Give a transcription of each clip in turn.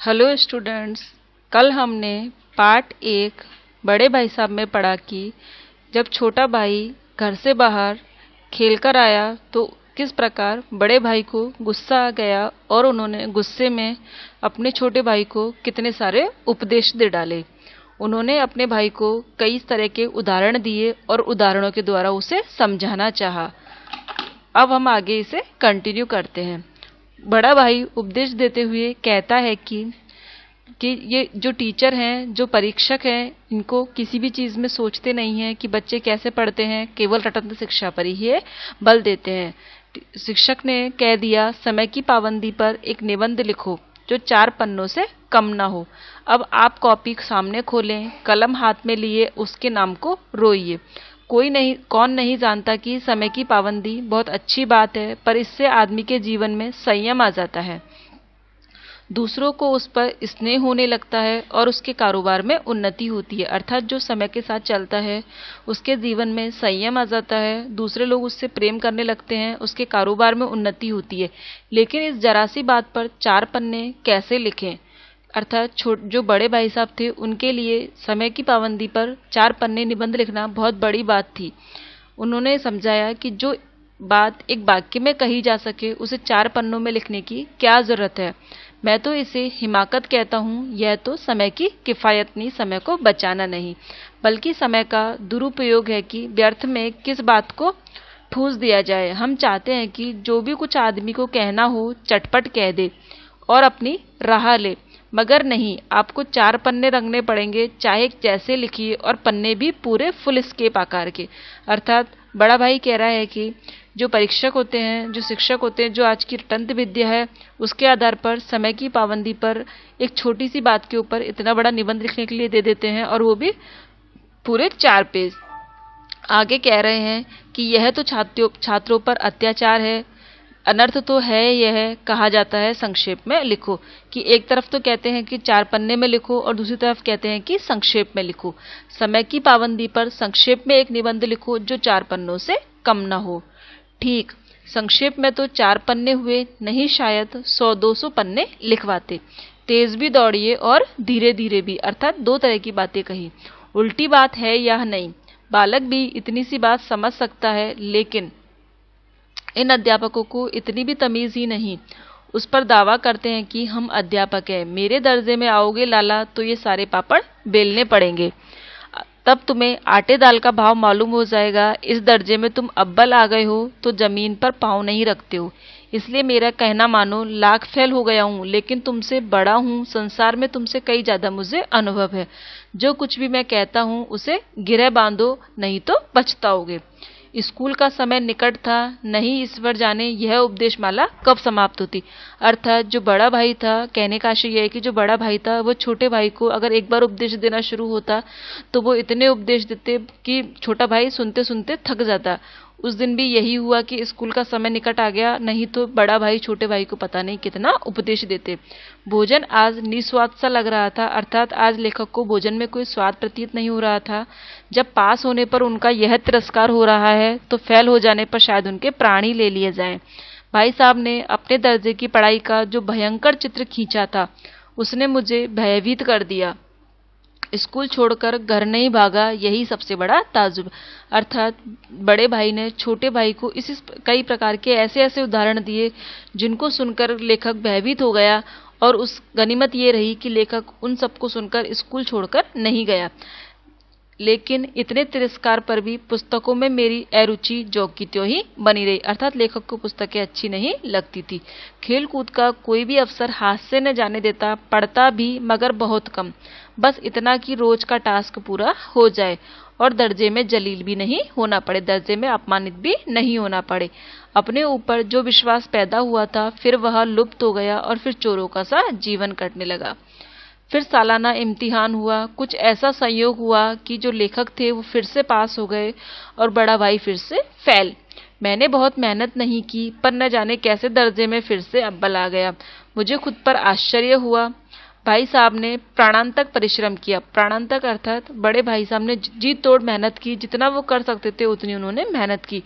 Hello students. कल हमने part एक बड़े भाई साहब में पढ़ा कि जब छोटा भाई घर से बाहर खेलकर आया तो किस प्रकार बड़े भाई को गुस्सा आ गया और उन्होंने गुस्से में अपने छोटे भाई को कितने सारे उपदेश दे डाले। उन्होंने अपने भाई को कई तरह के उदाहरण दिए और उदाहरणों के द्वारा उसे समझाना चाहा। अब हम आगे इसे कंटिन्यू करते हैं। बड़ा भाई उपदेश देते हुए कहता है कि ये जो टीचर हैं, जो परीक्षक हैं, इनको किसी भी चीज़ में सोचते नहीं हैं कि बच्चे कैसे पढ़ते हैं, केवल रटंत शिक्षा पर ही ये बल देते हैं। शिक्षक ने कह दिया, समय की पाबंदी पर एक निबंध लिखो जो 4 पन्नों से कम ना हो। अब आप कॉपी सामने खोलें, कलम हाथ में लिए उसके नाम को रोइए। कौन नहीं जानता कि समय की पाबंदी बहुत अच्छी बात है, पर इससे आदमी के जीवन में संयम आ जाता है, दूसरों को उस पर स्नेह होने लगता है और उसके कारोबार में उन्नति होती है। अर्थात जो समय के साथ चलता है उसके जीवन में संयम आ जाता है, दूसरे लोग उससे प्रेम करने लगते हैं, उसके कारोबार में उन्नति होती है। लेकिन इस जरा सी बात पर 4 पन्ने कैसे लिखें? अर्थात जो बड़े भाई साहब थे उनके लिए समय की पाबंदी पर 4 पन्ने निबंध लिखना बहुत बड़ी बात थी। उन्होंने समझाया कि जो बात एक वाक्य में कही जा सके उसे 4 पन्नों में लिखने की क्या जरूरत है। मैं तो इसे हिमाकत कहता हूँ। यह तो समय की किफायत नहीं, समय को बचाना नहीं, बल्कि समय का दुरुपयोग है कि व्यर्थ में किस बात को ठूस दिया जाए। हम चाहते हैं कि जो भी कुछ आदमी को कहना हो चटपट कह दे और अपनी राह ले, मगर नहीं, आपको 4 पन्ने रंगने पड़ेंगे, चाहे जैसे लिखिए, और पन्ने भी पूरे फुल स्केप आकार के। अर्थात बड़ा भाई कह रहा है कि जो परीक्षक होते हैं, जो शिक्षक होते हैं, जो आज की रटंत विद्या है, उसके आधार पर समय की पाबंदी पर एक छोटी सी बात के ऊपर इतना बड़ा निबंध लिखने के लिए दे देते हैं, और वो भी पूरे 4 पेज। आगे कह रहे हैं कि यह तो छात्रों पर अत्याचार है, अनर्थ तो है। यह कहा जाता है संक्षेप में लिखो, कि एक तरफ तो कहते हैं कि 4 पन्ने में लिखो और दूसरी तरफ कहते हैं कि संक्षेप में लिखो। समय की पाबंदी पर संक्षेप में एक निबंध लिखो जो 4 पन्नों से कम ना हो। ठीक, संक्षेप में तो 4 पन्ने हुए, नहीं शायद 100-200 पन्ने लिखवाते। तेज भी दौड़िए और धीरे धीरे भी, अर्थात 2 तरह की बातें कही। उल्टी बात है या नहीं, बालक भी इतनी सी बात समझ सकता है, लेकिन इन अध्यापकों को इतनी भी तमीज ही नहीं। उस पर दावा करते हैं कि हम अध्यापक हैं, मेरे दर्जे में आओगे लाला तो ये सारे पापड़ बेलने पड़ेंगे, तब तुम्हें आटे दाल का भाव मालूम हो जाएगा। इस दर्जे में तुम अव्वल आ गए हो तो जमीन पर पाँव नहीं रखते हो, इसलिए मेरा कहना मानो। लाख फेल हो गया हूँ, लेकिन तुमसे बड़ा हूँ, संसार में तुमसे कई ज्यादा मुझे अनुभव है। जो कुछ भी मैं कहता हूँ उसे गिरह बांधो, नहीं तो पछताओगे। स्कूल का समय निकट था, नहीं ईश्वर जाने यह उपदेश माला कब समाप्त होती। अर्थात जो बड़ा भाई था, कहने का आशय यह है कि जो बड़ा भाई था वो छोटे भाई को अगर एक बार उपदेश देना शुरू होता तो वो इतने उपदेश देते कि छोटा भाई सुनते सुनते थक जाता। उस दिन भी यही हुआ कि स्कूल का समय निकट आ गया, नहीं तो बड़ा भाई छोटे भाई को पता नहीं कितना उपदेश देते। भोजन आज निस्वाद सा लग रहा था, अर्थात आज लेखक को भोजन में कोई स्वाद प्रतीत नहीं हो रहा था। जब पास होने पर उनका यह तिरस्कार हो रहा है तो फेल हो जाने पर शायद उनके प्राण ही ले लिए जाएं। भाई साहब ने अपने दर्जे की पढ़ाई का जो भयंकर चित्र खींचा था उसने मुझे भयभीत कर दिया। स्कूल छोड़कर घर नहीं भागा, यही सबसे बड़ा ताजुब। अर्थात बड़े भाई ने छोटे भाई को कई प्रकार के ऐसे ऐसे उदाहरण दिए जिनको सुनकर लेखक भयभीत हो गया, और उस गनीमत ये रही कि लेखक उन सबको सुनकर स्कूल छोड़कर नहीं गया। लेकिन इतने तिरस्कार पर भी पुस्तकों में मेरी अरुचि जो की त्यों ही बनी रही। अर्थात लेखक को पुस्तकें अच्छी नहीं लगती थी। खेल कूद का कोई भी अवसर हाथ से न जाने देता, पढ़ता भी मगर बहुत कम, बस इतना कि रोज का टास्क पूरा हो जाए और दर्जे में जलील भी नहीं होना पड़े, दर्जे में अपमानित भी नहीं होना पड़े। अपने ऊपर जो विश्वास पैदा हुआ था फिर वह लुप्त हो गया और फिर चोरों का सा जीवन कटने लगा। फिर सालाना इम्तिहान हुआ। कुछ ऐसा संयोग हुआ कि जो लेखक थे वो फिर से पास हो गए और बड़ा भाई फिर से फेल। मैंने बहुत मेहनत नहीं की, पर न जाने कैसे दर्जे में फिर से अव्वल आ गया। मुझे खुद पर आश्चर्य हुआ। भाई साहब ने प्राणांतक परिश्रम किया। प्राणांतक अर्थात बड़े भाई साहब ने जी तोड़ मेहनत की, जितना वो कर सकते थे उतनी उन्होंने मेहनत की।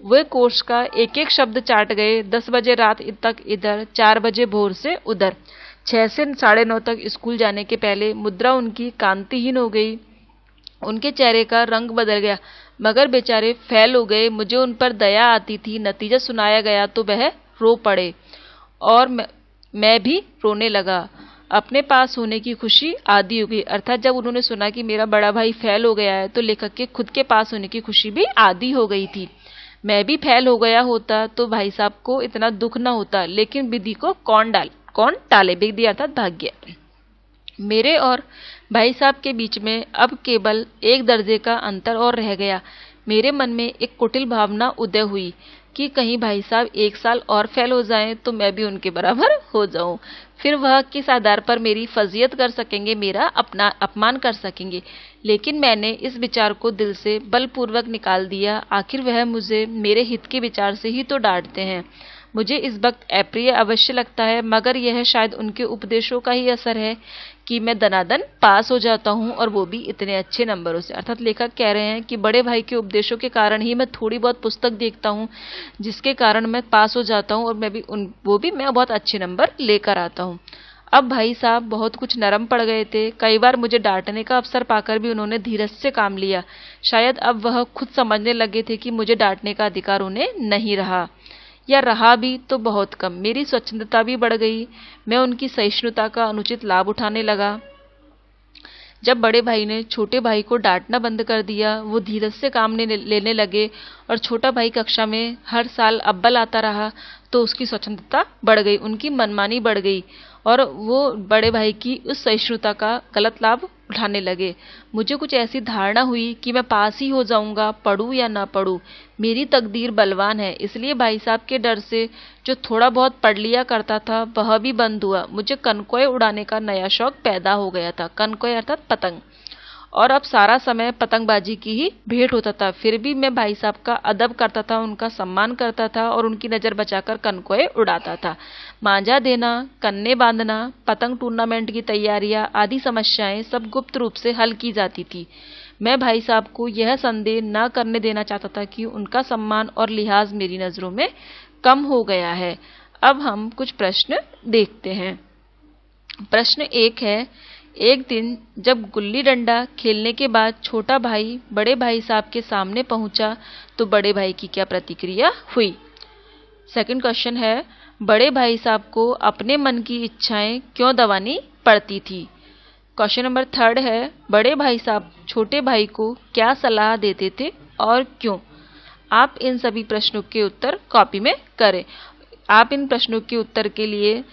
वे कोर्स का एक एक शब्द चाट गए। 10 बजे रात तक इधर, 4 बजे भोर से उधर। 6 से 9:30 तक स्कूल जाने के पहले मुद्रा उनकी कांतिहीन हो गई। उनके चेहरे का रंग बदल गया, मगर बेचारे फैल हो गए। मुझे उन पर दया आती थी। नतीजा सुनाया गया तो वह रो पड़े और मैं भी रोने लगा। अपने पास होने की खुशी आधी हो गई। अर्थात जब उन्होंने सुना कि मेरा बड़ा भाई फेल हो गया है तो लेखक के खुद के पास होने की खुशी भी आधी हो गई थी। मैं भी फेल हो गया होता तो भाई साहब को इतना दुख न होता, लेकिन विधि को कौन टाले। विधि अर्थात भाग्य। मेरे और भाई साहब के बीच में अब केवल एक दर्जे का अंतर और रह गया। मेरे मन में एक कुटिल भावना उदय हुई कि कहीं भाई साहब 1 साल और फेल हो जाएं तो मैं भी उनके बराबर हो जाऊं। फिर वह किस आधार पर मेरी फजीयत कर सकेंगे, मेरा अपना अपमान कर सकेंगे। लेकिन मैंने इस विचार को दिल से बलपूर्वक निकाल दिया। आखिर वह मुझे मेरे हित के विचार से ही तो डांटते हैं। मुझे इस वक्त अप्रिय अवश्य लगता है, मगर यह शायद उनके उपदेशों का ही असर है कि मैं दनादन पास हो जाता हूँ, और वो भी इतने अच्छे नंबरों से। अर्थात लेखक कह रहे हैं कि बड़े भाई के उपदेशों के कारण ही मैं थोड़ी बहुत पुस्तक देखता हूँ, जिसके कारण मैं पास हो जाता हूँ और मैं बहुत अच्छे नंबर लेकर आता हूँ। अब भाई साहब बहुत कुछ नरम पड़ गए थे। कई बार मुझे डांटने का अवसर पाकर भी उन्होंने धीरज से काम लिया। शायद अब वह खुद समझने लगे थे कि मुझे डांटने का अधिकार उन्हें नहीं रहा, या रहा भी तो बहुत कम। मेरी स्वच्छंदता भी बढ़ गई। मैं उनकी सहिष्णुता का अनुचित लाभ उठाने लगा। जब बड़े भाई ने छोटे भाई को डांटना बंद कर दिया, वो धीरज से काम लेने लगे और छोटा भाई कक्षा में हर साल अव्वल आता रहा, तो उसकी स्वच्छंदता बढ़ गई, उनकी मनमानी बढ़ गई और वो बड़े भाई की उस सहिष्णुता का गलत लाभ उठाने लगे। मुझे कुछ ऐसी धारणा हुई कि मैं पास ही हो जाऊंगा, पढ़ूं या ना पढ़ूं। मेरी तकदीर बलवान है। इसलिए भाई साहब के डर से जो थोड़ा बहुत पढ़ लिया करता था वह भी बंद हुआ। मुझे कनकोए उड़ाने का नया शौक पैदा हो गया था। कनकोए अर्थात पतंग। और अब सारा समय पतंगबाजी की ही भेंट होता था। फिर भी मैं भाई साहब का अदब करता था, उनका सम्मान करता था और उनकी नज़र बचाकर कनकोए उड़ाता था। मांझा देना, कन्ने बांधना, पतंग टूर्नामेंट की तैयारियां आदि समस्याएं सब गुप्त रूप से हल की जाती थी। मैं भाई साहब को यह संदेह न करने देना चाहता था कि उनका सम्मान और लिहाज मेरी नज़रों में कम हो गया है। अब हम कुछ प्रश्न देखते हैं। प्रश्न 1 है, एक दिन जब गुल्ली डंडा खेलने के बाद छोटा भाई बड़े भाई साहब के सामने पहुंचा तो बड़े भाई की क्या प्रतिक्रिया हुई। सेकंड क्वेश्चन है, बड़े भाई साहब को अपने मन की इच्छाएं क्यों दबानी पड़ती थी। क्वेश्चन नंबर 3 है, बड़े भाई साहब छोटे भाई को क्या सलाह देते थे और क्यों। आप इन सभी प्रश्नों के उत्तर कॉपी में करें। आप इन प्रश्नों के उत्तर के लिए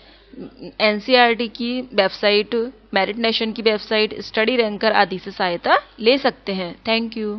एनसीईआरटी की वेबसाइट, मेरिट नेशन की वेबसाइट, स्टडी रैंकर आदि से सहायता ले सकते हैं। Thank you.